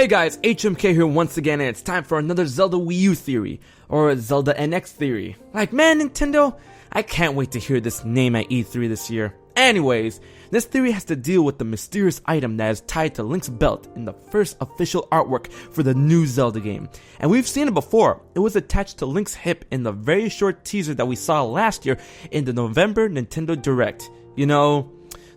Hey guys, HMK here once again, and it's time for another Zelda Wii U theory, or Zelda NX theory. Like, man, Nintendo, I can't wait to hear this name at E3 this year. Anyways, this theory has to deal with the mysterious item that is tied to Link's belt in the first official artwork for the new Zelda game. And we've seen it before. It was attached to Link's hip in the very short teaser that we saw last year in the November Nintendo Direct. You know,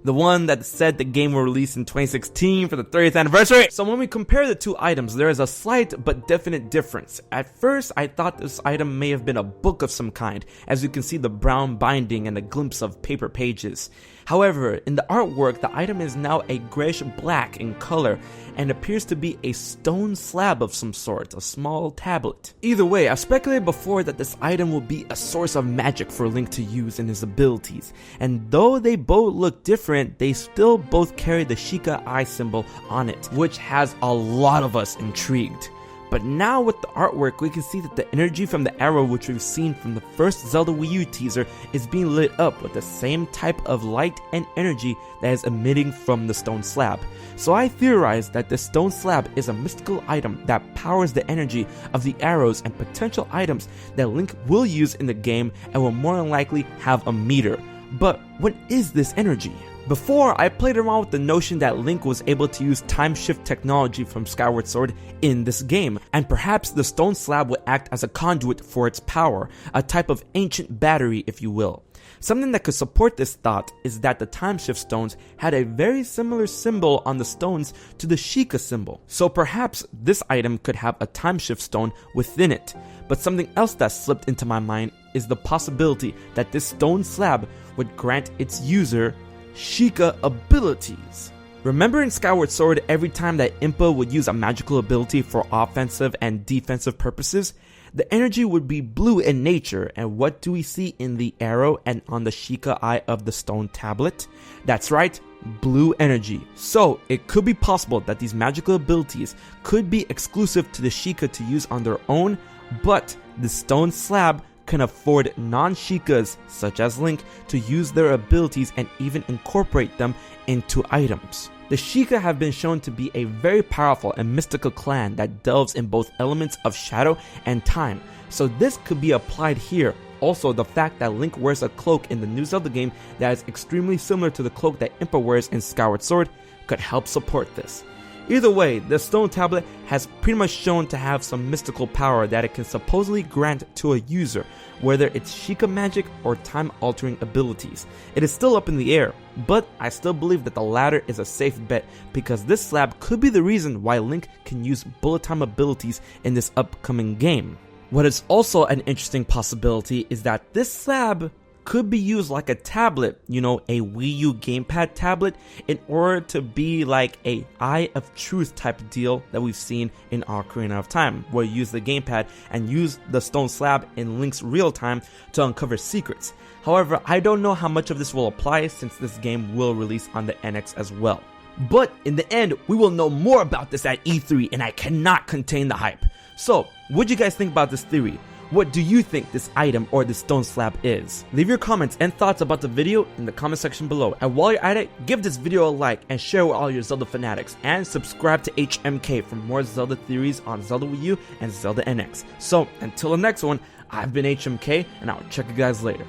the one that said the game will release in 2016 for the 30th anniversary. So when we compare the two items, there is a slight but definite difference. At first, I thought this item may have been a book of some kind, as you can see the brown binding and a glimpse of paper pages. However, in the artwork, the item is now a grayish black in color and appears to be a stone slab of some sort, a small tablet. Either way, I speculated before that this item will be a source of magic for Link to use in his abilities, and though they both look different, they still both carry the Sheikah eye symbol on it, which has a lot of us intrigued. But now with the artwork, we can see that the energy from the arrow which we've seen from the first Zelda Wii U teaser is being lit up with the same type of light and energy that is emitting from the stone slab. So I theorize that the stone slab is a mystical item that powers the energy of the arrows and potential items that Link will use in the game and will more than likely have a meter. But what is this energy? Before, I played around with the notion that Link was able to use time shift technology from Skyward Sword in this game, and perhaps the stone slab would act as a conduit for its power, a type of ancient battery if you will. Something that could support this thought is that the time shift stones had a very similar symbol on the stones to the Sheikah symbol, so perhaps this item could have a time shift stone within it. But something else that slipped into my mind is the possibility that this stone slab would grant its user Sheikah abilities. Remember in Skyward Sword, every time that Impa would use a magical ability for offensive and defensive purposes, the energy would be blue in nature, and what do we see in the arrow and on the Sheikah eye of the stone tablet? That's right, blue energy. So it could be possible that these magical abilities could be exclusive to the Sheikah to use on their own, but the stone slab can afford non-Sheikahs, such as Link, to use their abilities and even incorporate them into items. The Sheikah have been shown to be a very powerful and mystical clan that delves in both elements of shadow and time, so this could be applied here. Also, the fact that Link wears a cloak in the new Zelda game that is extremely similar to the cloak that Impa wears in Skyward Sword could help support this. Either way, the stone tablet has pretty much shown to have some mystical power that it can supposedly grant to a user, whether it's Sheikah magic or time-altering abilities. It is still up in the air, but I still believe that the latter is a safe bet because this slab could be the reason why Link can use bullet time abilities in this upcoming game. What is also an interesting possibility is that this slab could be used like a tablet, you know, a Wii U gamepad tablet, in order to be like a Eye of Truth type deal that we've seen in Ocarina of Time, where you use the gamepad and use the stone slab in Link's real time to uncover secrets. However, I don't know how much of this will apply since this game will release on the NX as well. But in the end, we will know more about this at E3 and I cannot contain the hype. So, what do you guys think about this theory? What do you think this item or this stone slab is? Leave your comments and thoughts about the video in the comment section below. And while you're at it, give this video a like and share with all your Zelda fanatics. And subscribe to HMK for more Zelda theories on Zelda Wii U and Zelda NX. So, until the next one, I've been HMK and I'll check you guys later.